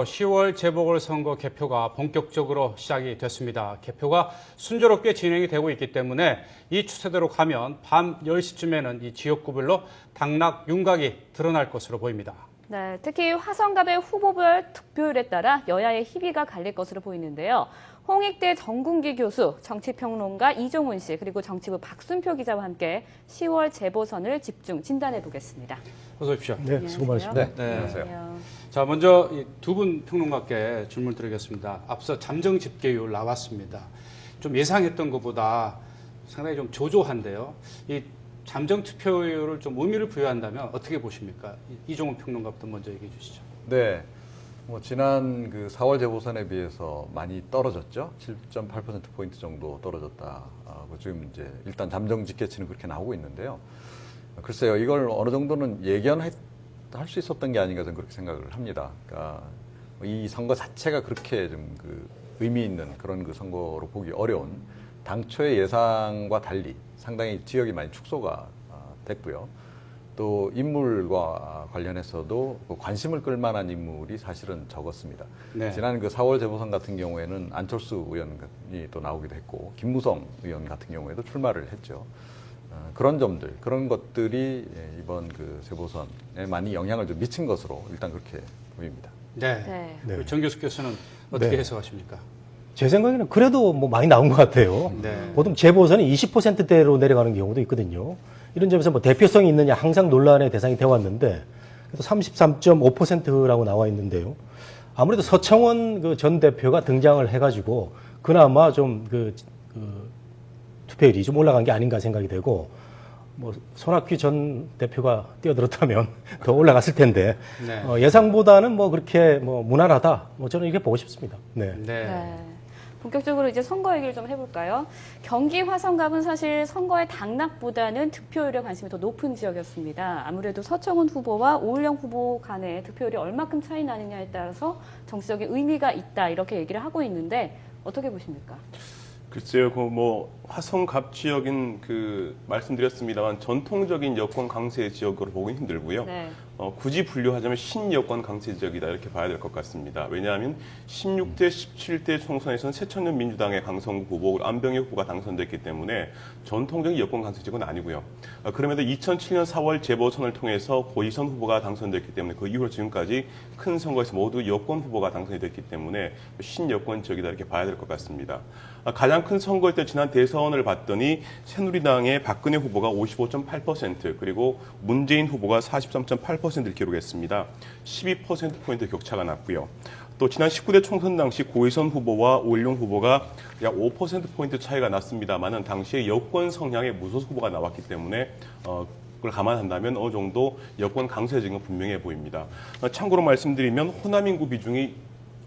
10월 재보궐선거 개표가 본격적으로 시작이 됐습니다. 개표가 순조롭게 진행이 되고 있기 때문에 이 추세대로 가면 밤 10시쯤에는 이 지역구별로 당락 윤곽이 드러날 것으로 보입니다. 네, 특히 화성갑의 후보별 득표율에 따라 여야의 희비가 갈릴 것으로 보이는데요. 홍익대 정군기 교수, 정치평론가 이종훈 씨, 그리고 정치부 박순표 기자와 함께 10월 재보선을 집중 진단해 보겠습니다. 어서 오십시오. 네, 수고 많으십니다. 네, 안녕하세요. 자, 먼저 두 분 평론가께 질문 드리겠습니다. 앞서 잠정 집계율 나왔습니다. 좀 예상했던 것보다 상당히 좀 조조한데요. 이 잠정 투표율을 좀 의미를 부여한다면 어떻게 보십니까? 이종훈 평론가부터 먼저 얘기해 주시죠. 네. 지난 4월 재보선에 비해서 많이 떨어졌죠. 7.8%포인트 정도 떨어졌다. 지금 이제 일단 잠정 집계치는 그렇게 나오고 있는데요. 글쎄요, 이걸 어느 정도는 예견할 수 있었던 게 아닌가 저는 그렇게 생각을 합니다. 그러니까 이 선거 자체가 그렇게 좀 의미 있는 그런 선거로 보기 어려운 당초의 예상과 달리 상당히 지역이 많이 축소가 됐고요. 또 인물과 관련해서도 관심을 끌만한 인물이 사실은 적었습니다. 네. 지난 4월 재보선 같은 경우에는 안철수 의원이 또 나오기도 했고 김무성 의원 같은 경우에도 출마를 했죠. 그런 점들, 그런 것들이 이번 재보선에 많이 영향을 좀 미친 것으로 일단 그렇게 보입니다. 네. 네. 정 교수께서는 어떻게 네. 해석하십니까? 제 생각에는 그래도 많이 나온 것 같아요. 네. 보통 재보선이 20%대로 내려가는 경우도 있거든요. 이런 점에서 대표성이 있느냐 항상 논란의 대상이 되어 왔는데 33.5%라고 나와 있는데요. 아무래도 서청원 전 대표가 등장을 해가지고 그나마 좀 투표율이 좀 올라간 게 아닌가 생각이 되고 손학규 전 대표가 뛰어들었다면 더 올라갔을 텐데 네. 예상보다는 그렇게 무난하다. 저는 이렇게 보고 싶습니다. 네. 네. 본격적으로 이제 선거 얘기를 좀 해볼까요? 경기 화성갑은 사실 선거의 당락보다는 득표율에 관심이 더 높은 지역이었습니다. 아무래도 서청원 후보와 오일영 후보 간의 득표율이 얼마큼 차이 나느냐에 따라서 정치적인 의미가 있다 이렇게 얘기를 하고 있는데 어떻게 보십니까? 글쎄요, 화성갑 지역인 말씀드렸습니다만 전통적인 여권 강세 지역으로 보기는 힘들고요. 네. 굳이 분류하자면 신여권 강세 지역이다 이렇게 봐야 될 것 같습니다. 왜냐하면 16대, 17대 총선에서는 새천년 민주당의 강성구 후보, 안병희 후보가 당선됐기 때문에 전통적인 여권 강세 지역은 아니고요. 그럼에도 2007년 4월 재보선을 통해서 고희선 후보가 당선됐기 때문에 그 이후로 지금까지 큰 선거에서 모두 여권 후보가 당선이 됐기 때문에 신여권 지역이다 이렇게 봐야 될 것 같습니다. 가장 큰 선거일 때 지난 대선을 봤더니 새누리당의 박근혜 후보가 55.8% 그리고 문재인 후보가 43.8%를 기록했습니다. 12%포인트 격차가 났고요. 또 지난 19대 총선 당시 고희선 후보와 오일영 후보가 약 5%포인트 차이가 났습니다만은 당시에 여권 성향의 무소속 후보가 나왔기 때문에 그걸 감안한다면 어느 정도 여권 강세적인 건 분명해 보입니다. 참고로 말씀드리면 호남 인구 비중이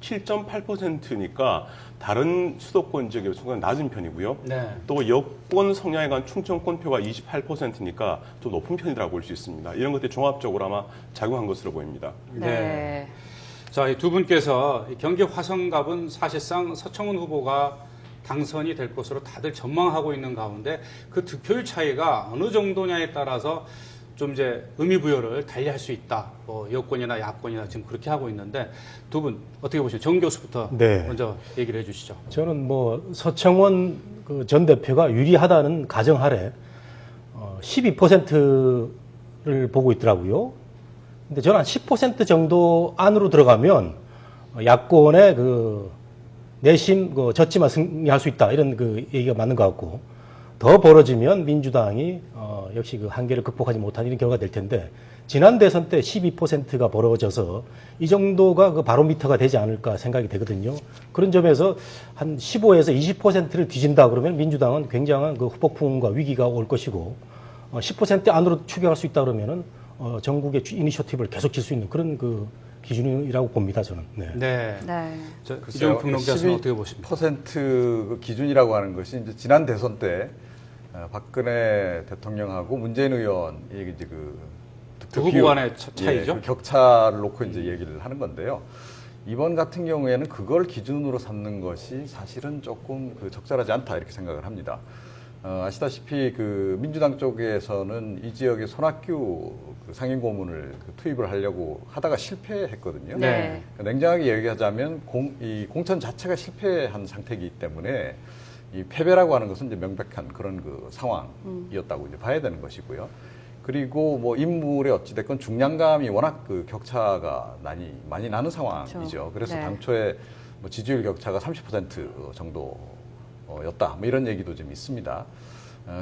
7.8%니까 다른 수도권 지역에 비해서 낮은 편이고요. 네. 또 여권 성향에 관한 충청권표가 28%니까 좀 높은 편이라고 볼 수 있습니다. 이런 것들이 종합적으로 아마 작용한 것으로 보입니다. 네. 자, 이 두 분께서 경기 화성갑은 사실상 서청원 후보가 당선이 될 것으로 다들 전망하고 있는 가운데 그 득표율 차이가 어느 정도냐에 따라서 좀 이제 의미 부여를 달리할 수 있다. 여권이나 야권이나 지금 그렇게 하고 있는데 두 분 어떻게 보시죠? 정 교수부터 네. 먼저 얘기를 해주시죠. 저는 서청원 전 대표가 유리하다는 가정 하에 12%를 보고 있더라고요. 근데 저는 한 10% 정도 안으로 들어가면 야권의 내심 졌지만 승리할 수 있다 이런 얘기가 맞는 것 같고 더 벌어지면 민주당이 역시 한계를 극복하지 못한 이런 결과가 될 텐데 지난 대선 때 12%가 벌어져서 이 정도가 바로미터가 되지 않을까 생각이 되거든요. 그런 점에서 한 15에서 20%를 뒤진다 그러면 민주당은 굉장한 후폭풍과 위기가 올 것이고 10% 안으로 추격할 수 있다 그러면은 전국의 이니셔티브를 계속 질 수 있는 그런 기준이라고 봅니다, 저는. 네. 네. 네. 이종훈 평론가는 어떻게 보십니까? 12% 기준이라고 하는 것이 이제 지난 대선 때 박근혜 대통령하고 문재인 의원이 이제 두 후보 간의 차이죠? 격차를 놓고 이제 얘기를 하는 건데요. 이번 같은 경우에는 그걸 기준으로 삼는 것이 사실은 조금 적절하지 않다 이렇게 생각을 합니다. 아시다시피 그 민주당 쪽에서는 이 지역에 손학규 그 상임 고문을 투입을 하려고 하다가 실패했거든요. 네. 냉정하게 얘기하자면 이 공천 자체가 실패한 상태이기 때문에 이 패배라고 하는 것은 이제 명백한 그런 그 상황이었다고 이제 봐야 되는 것이고요. 그리고 뭐 인물의 어찌됐건 중량감이 워낙 그 격차가 많이 나는 상황이죠. 그래서 네. 당초에 뭐 지지율 격차가 30% 정도였다. 뭐 이런 얘기도 좀 있습니다.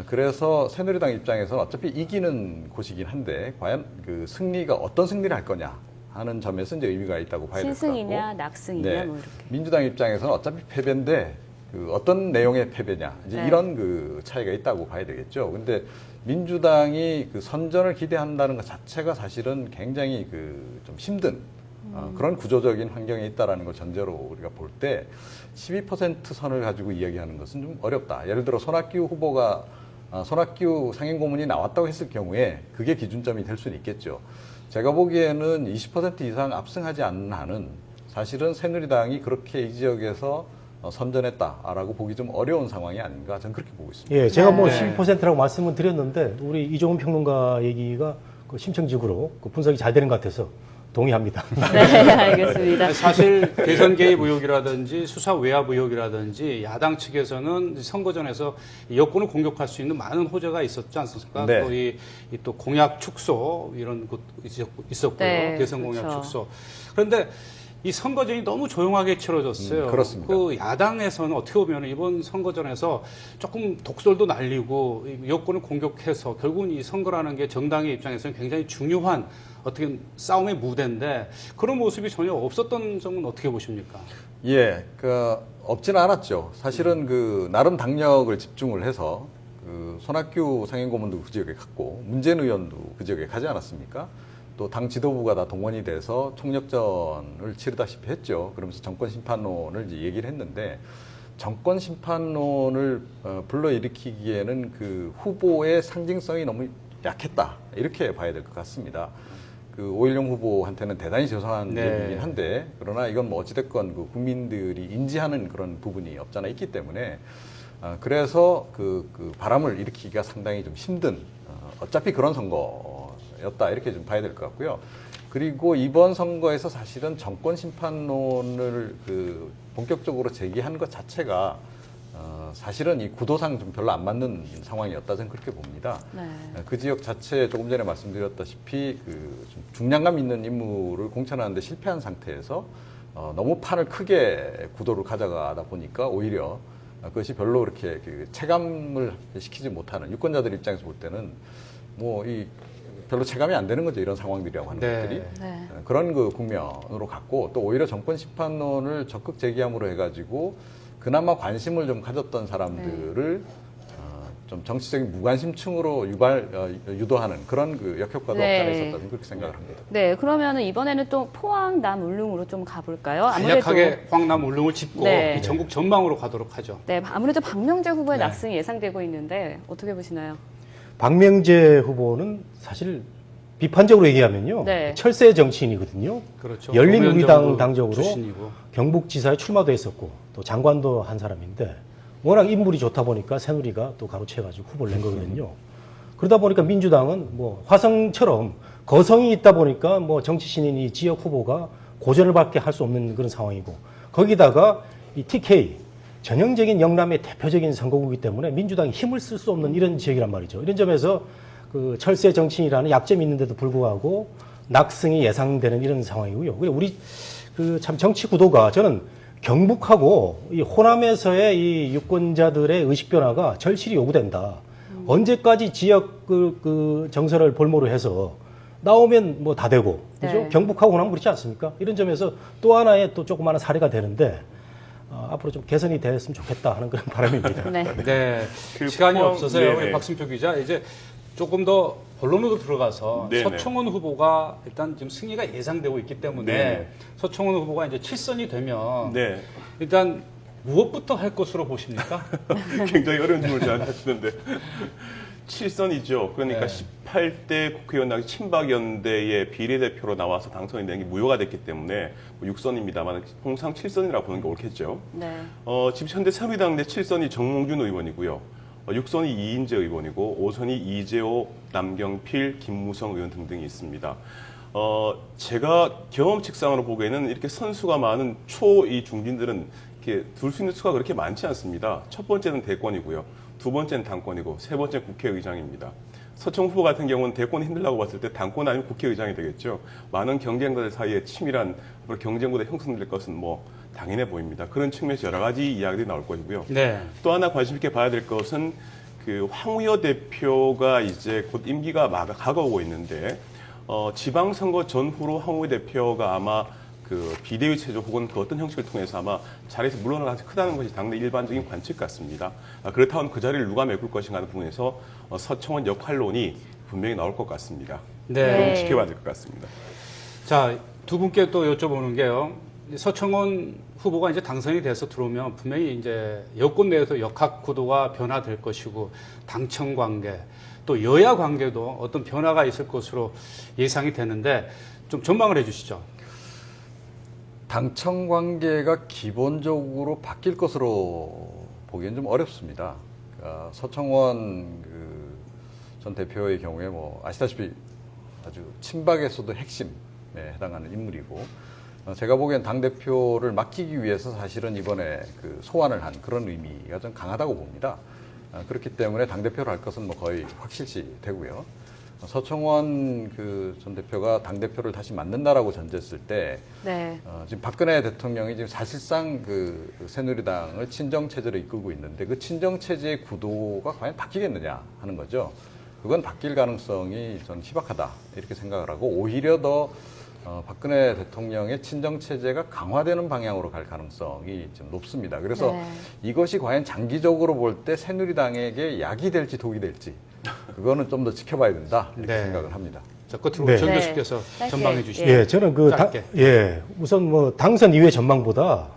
그래서 새누리당 입장에서는 어차피 이기는 곳이긴 한데 과연 그 승리가 어떤 승리를 할 거냐 하는 점에서 이제 의미가 있다고 봐야 될 것 같고. 신승이냐 낙승이냐 네. 뭐 이렇게. 민주당 입장에서는 어차피 패배인데 그 어떤 내용의 패배냐 이제 네. 이런 그 차이가 있다고 봐야 되겠죠. 근데 민주당이 그 선전을 기대한다는 것 자체가 사실은 굉장히 그 좀 힘든 그런 구조적인 환경에 있다라는 걸 전제로 우리가 볼 때 12% 선을 가지고 이야기하는 것은 좀 어렵다. 예를 들어 손학규 후보가 손학규 상임 고문이 나왔다고 했을 경우에 그게 기준점이 될 수는 있겠죠. 제가 보기에는 20% 이상 압승하지 않는 한은 사실은 새누리당이 그렇게 이 지역에서 선전했다라고 보기 좀 어려운 상황이 아닌가 저는 그렇게 보고 있습니다. 예, 제가 뭐 네. 12%라고 말씀을 드렸는데 우리 이종훈 평론가 얘기가 그 심층적으로 그 분석이 잘 되는 것 같아서 동의합니다. 네, 알겠습니다. 사실 대선 개입 의혹이라든지 수사 외압 의혹이라든지 야당 측에서는 선거 전에서 여권을 공격할 수 있는 많은 호재가 있었지 않습니까? 네. 또 또 공약 축소 이런 것도 있었고요. 네, 대선 공약 그렇죠. 축소. 그런데 이 선거전이 너무 조용하게 치러졌어요. 그렇습니다. 그 야당에서는 어떻게 보면 이번 선거전에서 조금 독설도 날리고 여권을 공격해서 결국은 이 선거라는 게 정당의 입장에서는 굉장히 중요한 어떻게 싸움의 무대인데 그런 모습이 전혀 없었던 점은 어떻게 보십니까? 예, 그 없지는 않았죠. 사실은 그 나름 당력을 집중을 해서 그 손학규 상임 고문도 그 지역에 갔고 문재인 의원도 그 지역에 가지 않았습니까? 또 당 지도부가 다 동원이 돼서 총력전을 치르다시피 했죠. 그러면서 정권 심판론을 이제 얘기를 했는데 정권 심판론을 불러일으키기에는 그 후보의 상징성이 너무 약했다 이렇게 봐야 될 것 같습니다. 그 오일영 후보한테는 대단히 죄송한 네. 얘기긴 한데 그러나 이건 뭐 어찌됐건 그 국민들이 인지하는 그런 부분이 없잖아 있기 때문에 그래서 그 바람을 일으키기가 상당히 좀 힘든 어차피 그런 선거였다 이렇게 좀 봐야 될 것 같고요. 그리고 이번 선거에서 사실은 정권 심판론을 그 본격적으로 제기한 것 자체가 사실은 이 구도상 좀 별로 안 맞는 상황이었다 저는 그렇게 봅니다. 네. 그 지역 자체에 조금 전에 말씀드렸다시피 그좀 중량감 있는 인물을 공천하는데 실패한 상태에서 너무 판을 크게 구도를 가져가다 보니까 오히려 그것이 별로 그렇게 그 체감을 시키지 못하는 유권자들 입장에서 볼 때는 뭐 이 별로 체감이 안 되는 거죠. 이런 상황들이라고 하는 네. 것들이. 네. 그런 그 국면으로 갔고 또 오히려 정권 심판론을 적극 제기함으로 해가지고 그나마 관심을 좀 가졌던 사람들을 좀 정치적인 무관심층으로 유도하는 그런 그 역효과도 네. 없지 않아 있었다 저는 그렇게 생각을 합니다. 네, 그러면은 이번에는 또 포항 남울릉으로 좀 가볼까요? 간략하게 황남 울릉을 짚고 네. 이 전국 전망으로 가도록 하죠. 네, 아무래도 박명재 후보의 네. 낙승이 예상되고 있는데 어떻게 보시나요? 박명재 후보는 사실 비판적으로 얘기하면요. 네. 철새 정치인이거든요. 그렇죠. 열린우리당 노무현 당적으로 출신이고. 경북지사에 출마도 했었고 또 장관도 한 사람인데 워낙 인물이 좋다 보니까 새누리가 또 가로채가지고 후보를 낸 거거든요. 그러다 보니까 민주당은 뭐 화성처럼 거성이 있다 보니까 뭐 정치 신인이 지역 후보가 고전을 밖에 할 수 없는 그런 상황이고 거기다가 이 TK 전형적인 영남의 대표적인 선거구이기 때문에 민주당이 힘을 쓸 수 없는 이런 지역이란 말이죠. 이런 점에서 그 철새 정치인이라는 약점이 있는데도 불구하고 낙승이 예상되는 이런 상황이고요. 그리고 우리 그 참 정치 구도가 저는 경북하고 이 호남에서의 이 유권자들의 의식 변화가 절실히 요구된다. 언제까지 지역 그 정서를 볼모로 해서 나오면 뭐 다 되고 그죠? 네. 경북하고 호남 그렇지 않습니까? 이런 점에서 또 하나의 또 조그마한 사례가 되는데 앞으로 좀 개선이 됐으면 좋겠다 하는 그런 바람입니다. 네. 네. 그 시간이 포항- 없어서요. 네네. 우리 박승표 기자 이제 조금 더 본론으로 들어가서 네네. 서청원 후보가 일단 지금 승리가 예상되고 있기 때문에 네네. 서청원 후보가 이제 7선이 되면 네. 일단 무엇부터 할 것으로 보십니까? 굉장히 어려운 질문을 저한테 하시는데 7선이죠. 그러니까 네. 18대 국회의원 당시 친박연대의 비례대표로 나와서 당선이 된 게 무효가 됐기 때문에 6선입니다만 통상 7선이라고 보는 게 옳겠죠. 네. 지금 현재 새누리당 내 7선이 정몽준 의원이고요. 6선이 이인재 의원이고 5선이 이재호, 남경필, 김무성 의원 등등이 있습니다. 제가 경험칙상으로 보기에는 이렇게 선수가 많은 이 중진들은 이렇게 둘 수 있는 수가 그렇게 많지 않습니다. 첫 번째는 대권이고요. 두 번째는 당권이고 세 번째는 국회의장입니다. 서청원 후보 같은 경우는 대권이 힘들다고 봤을 때 당권 아니면 국회의장이 되겠죠. 많은 경쟁자들 사이에 치밀한 경쟁구도 형성될 것은 뭐 당연해 보입니다. 그런 측면에서 여러 가지 이야기들이 나올 것이고요. 네. 또 하나 관심 있게 봐야 될 것은 그 황우여 대표가 이제 곧 임기가 가까우고 있는데 지방선거 전후로 황우여 대표가 아마 그 비대위 체제 혹은 그 어떤 형식을 통해서 아마 자리에서 물러날 가능성이 크다는 것이 당내 일반적인 관측 같습니다. 그렇다면 그 자리를 누가 메꿀 것인가 하는 부분에서 서청원 역할론이 분명히 나올 것 같습니다. 네. 좀 지켜봐야 될 것 같습니다. 자, 두 분께 또 여쭤보는 게요. 서청원 후보가 이제 당선이 돼서 들어오면 분명히 이제 여권 내에서 역학 구도가 변화될 것이고 당청 관계 또 여야 관계도 어떤 변화가 있을 것으로 예상이 되는데 좀 전망을 해주시죠. 당청 관계가 기본적으로 바뀔 것으로 보기엔 좀 어렵습니다. 그러니까 서청원 전 대표의 경우에 뭐 아시다시피 아주 친박에서도 핵심에 해당하는 인물이고 제가 보기엔 당 대표를 맡기기 위해서 사실은 이번에 소환을 한 그런 의미가 좀 강하다고 봅니다. 그렇기 때문에 당 대표를 할 것은 뭐 거의 확실시 되고요. 서청원 전 대표가 당 대표를 다시 맡는다라고 전제했을 때 네. 지금 박근혜 대통령이 지금 사실상 새누리당을 친정 체제로 이끌고 있는데 그 친정 체제의 구도가 과연 바뀌겠느냐 하는 거죠. 그건 바뀔 가능성이 저는 희박하다 이렇게 생각을 하고 오히려 더 박근혜 대통령의 친정 체제가 강화되는 방향으로 갈 가능성이 좀 높습니다. 그래서 네. 이것이 과연 장기적으로 볼 때 새누리당에게 약이 될지 독이 될지 그거는 좀 더 지켜봐야 된다 이렇게 네. 생각을 합니다. 자, 끝으로 네. 정 네. 교수께서 짧게. 전망해 주시죠. 예, 저는 짧게. 우선 뭐 당선 이후의 전망보다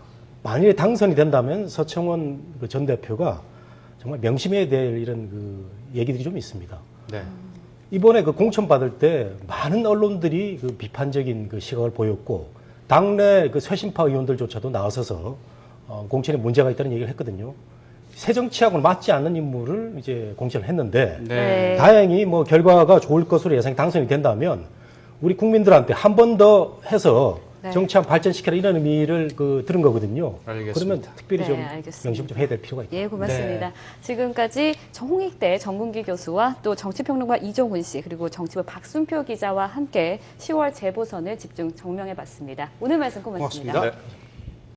만일에 당선이 된다면 서청원 전 대표가 정말 명심해야 될 이런 얘기들이 좀 있습니다. 네. 이번에 공천 받을 때 많은 언론들이 비판적인 시각을 보였고 당내 쇄신파 의원들조차도 나서서 공천에 문제가 있다는 얘기를 했거든요. 새 정치하고는 맞지 않는 인물을 이제 공천을 했는데 네. 다행히 뭐 결과가 좋을 것으로 예상이 당선이 된다면 우리 국민들한테 한 번 더 해서 네. 정치 한번 발전시켜라 이런 의미를 들은 거거든요. 알겠습니다. 그러면 특별히 좀 알겠습니다. 명심 좀 해야 될 필요가 있다. 예, 고맙습니다. 네. 지금까지 홍익대 정문기 교수와 또 정치평론가 이종훈 씨 그리고 정치부 박순표 기자와 함께 10월 재보선을 집중 정명해봤습니다. 오늘 말씀 고맙습니다. 고맙습니다. 네.